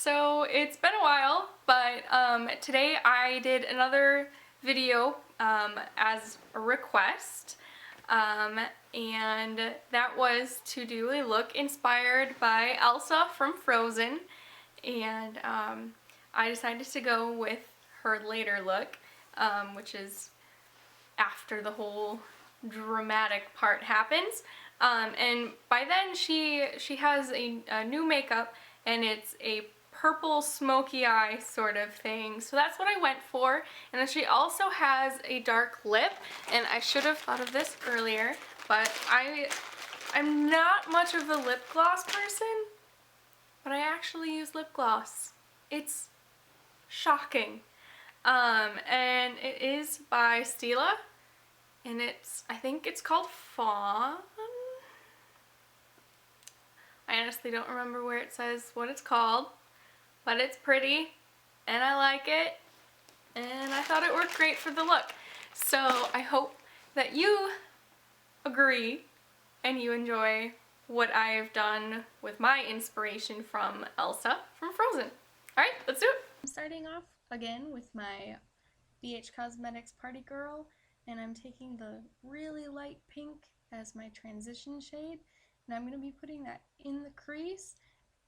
So it's been a while, but today I did another video as a request, and that was to do a look inspired by Elsa from Frozen, and I decided to go with her later look, which is after the whole dramatic part happens. And by then she has a new makeup, and it's a purple smoky eye sort of thing. So that's what I went for. And then she also has a dark lip, and I should have thought of this earlier, but I'm not much of a lip gloss person, but I actually use lip gloss. It's shocking. And it is by Stila, and I think it's called Fawn. I honestly don't remember where it says what it's called, but it's pretty, and I like it, and I thought it worked great for the look. So I hope that you agree and you enjoy what I've done with my inspiration from Elsa from Frozen. Alright, let's do it! I'm starting off again with my BH Cosmetics Party Girl, and I'm taking the really light pink as my transition shade, and I'm going to be putting that in the crease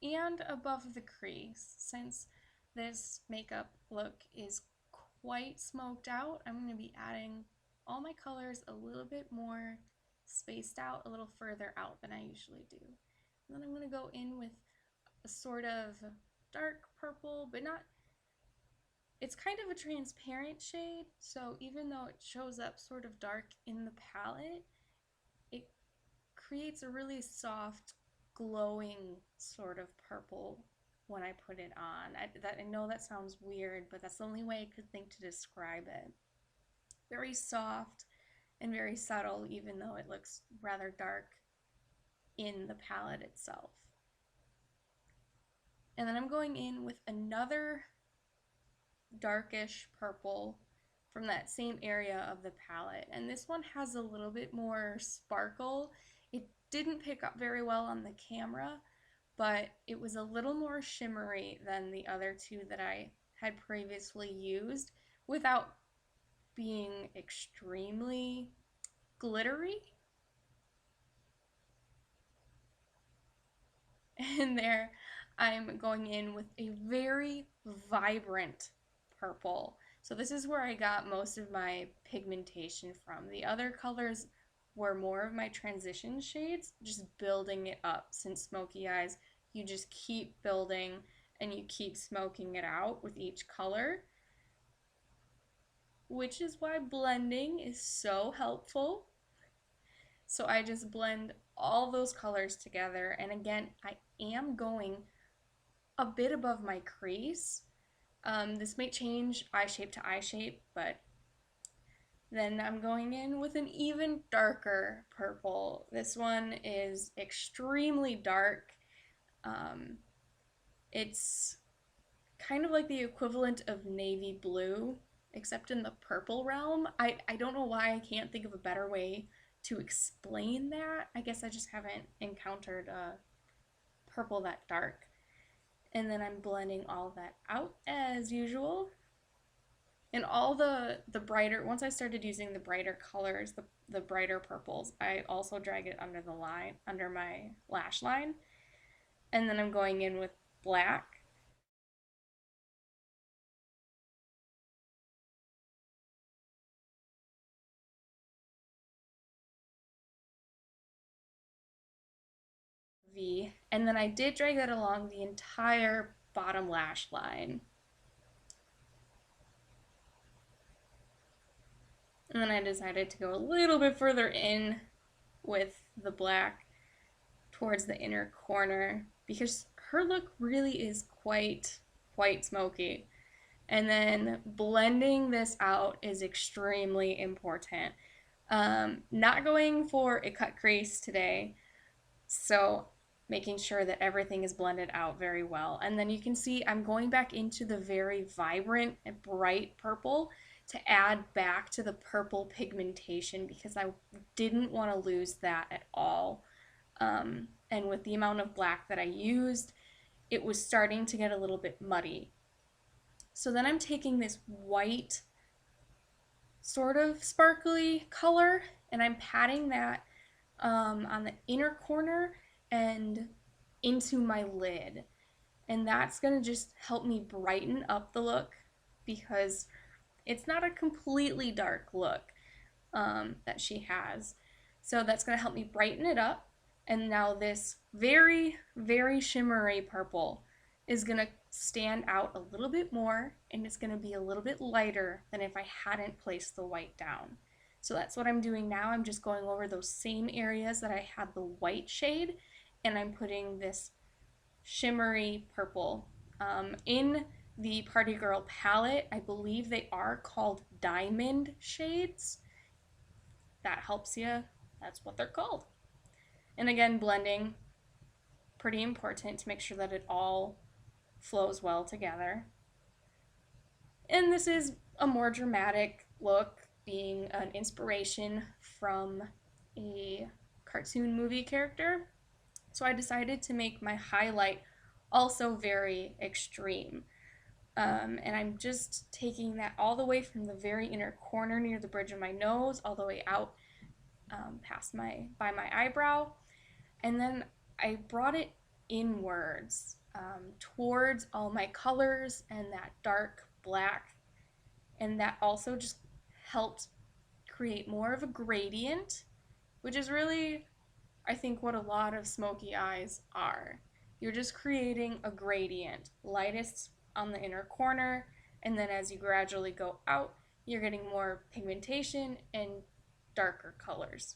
and above the crease. Since this makeup look is quite smoked out, I'm going to be adding all my colors a little bit more spaced out, a little further out than I usually do. And then I'm going to go in with a sort of dark purple, but not, it's kind of a transparent shade, so even though it shows up sort of dark in the palette, it creates a really soft, glowing sort of purple when I put it on. I know that sounds weird, but that's the only way I could think to describe it. Very soft and very subtle, even though it looks rather dark in the palette itself. And then I'm going in with another darkish purple from that same area of the palette, and this one has a little bit more sparkle. It didn't pick up very well on the camera, but it was a little more shimmery than the other two that I had previously used without being extremely glittery. And there I'm going in with a very vibrant purple. So this is where I got most of my pigmentation from. The other colors were more of my transition shades, just building it up. Since smoky eyes, you just keep building and you keep smoking it out with each color, which is why blending is so helpful. So I just blend all those colors together, and again, I am going a bit above my crease. This may change eye shape to eye shape, but then I'm going in with an even darker purple. This one is extremely dark. It's kind of like the equivalent of navy blue, except in the purple realm. I don't know why I can't think of a better way to explain that. I guess I just haven't encountered a purple that dark. And then I'm blending all that out as usual. And all the brighter, once I started using the brighter colors, the brighter purples, I also drag it under the line, under my lash line. And then I'm going in with black. V, and then I did drag that along the entire bottom lash line. And then I decided to go a little bit further in with the black towards the inner corner, because her look really is quite smoky. And then blending this out is extremely important. Not going for a cut crease today, so making sure that everything is blended out very well. And then you can see I'm going back into the very vibrant and bright purple to add back to the purple pigmentation, because I didn't want to lose that at all. And with the amount of black that I used, it was starting to get a little bit muddy. So then I'm taking this white sort of sparkly color and I'm patting that on the inner corner and into my lid. And that's going to just help me brighten up the look because it's not a completely dark look that she has. So that's going to help me brighten it up. And now this very, very shimmery purple is going to stand out a little bit more and it's going to be a little bit lighter than if I hadn't placed the white down. So that's what I'm doing now. I'm just going over those same areas that I had the white shade and I'm putting this shimmery purple. In the Party Girl palette, I believe they are called diamond shades. That helps you. That's what they're called. And again, blending, pretty important to make sure that it all flows well together. And this is a more dramatic look, being an inspiration from a cartoon movie character. So I decided to make my highlight also very extreme. And I'm just taking that all the way from the very inner corner near the bridge of my nose, all the way out past by my eyebrow. And then I brought it inwards towards all my colors and that dark black. And that also just helped create more of a gradient, which is really, I think, what a lot of smoky eyes are. You're just creating a gradient, lightest on the inner corner, and then as you gradually go out, you're getting more pigmentation and darker colors.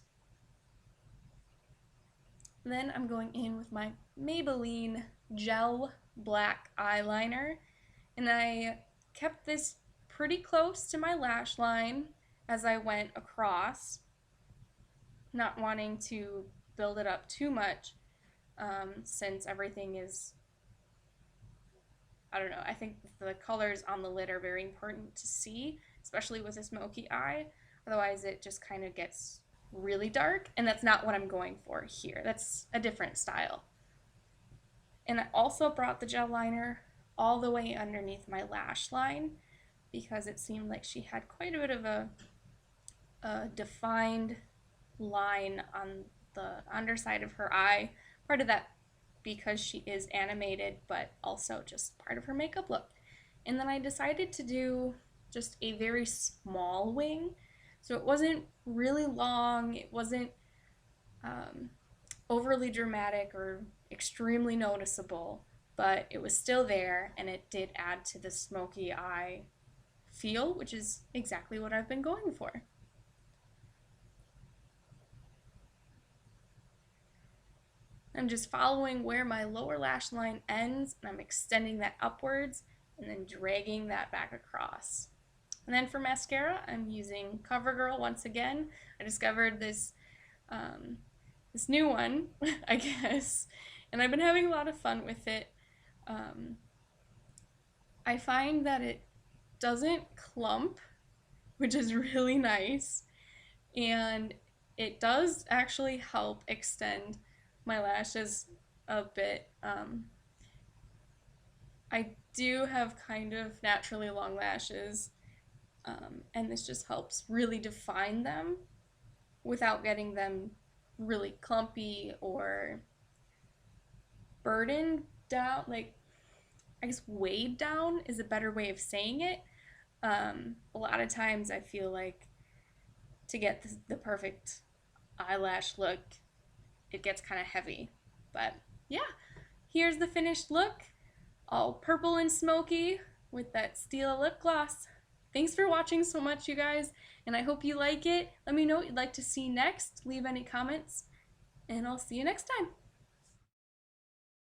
And then I'm going in with my Maybelline gel black eyeliner, and I kept this pretty close to my lash line as I went across, not wanting to build it up too much since everything is, I don't know, I think the colors on the lid are very important to see, especially with a smoky eye. Otherwise it just kind of gets really dark, and that's not what I'm going for here. That's a different style. And I also brought the gel liner all the way underneath my lash line because it seemed like she had quite a bit of a defined line on the underside of her eye. Part of that because she is animated, but also just part of her makeup look. And then I decided to do just a very small wing. So it wasn't really long, it wasn't overly dramatic or extremely noticeable, but it was still there and it did add to the smoky eye feel, which is exactly what I've been going for. I'm just following where my lower lash line ends and I'm extending that upwards and then dragging that back across. And then for mascara, I'm using CoverGirl once again. I discovered this this new one, I guess, and I've been having a lot of fun with it. I find that it doesn't clump, which is really nice, and it does actually help extend my lashes a bit. I do have kind of naturally long lashes, and this just helps really define them without getting them really clumpy or burdened down, like, I guess weighed down is a better way of saying it. A lot of times I feel like to get the perfect eyelash look, it gets kind of heavy. But yeah, here's the finished look, all purple and smoky with that steel lip gloss. Thanks for watching so much, you guys, and I hope you like it. Let me know what you'd like to see next. Leave any comments, and I'll see you next time.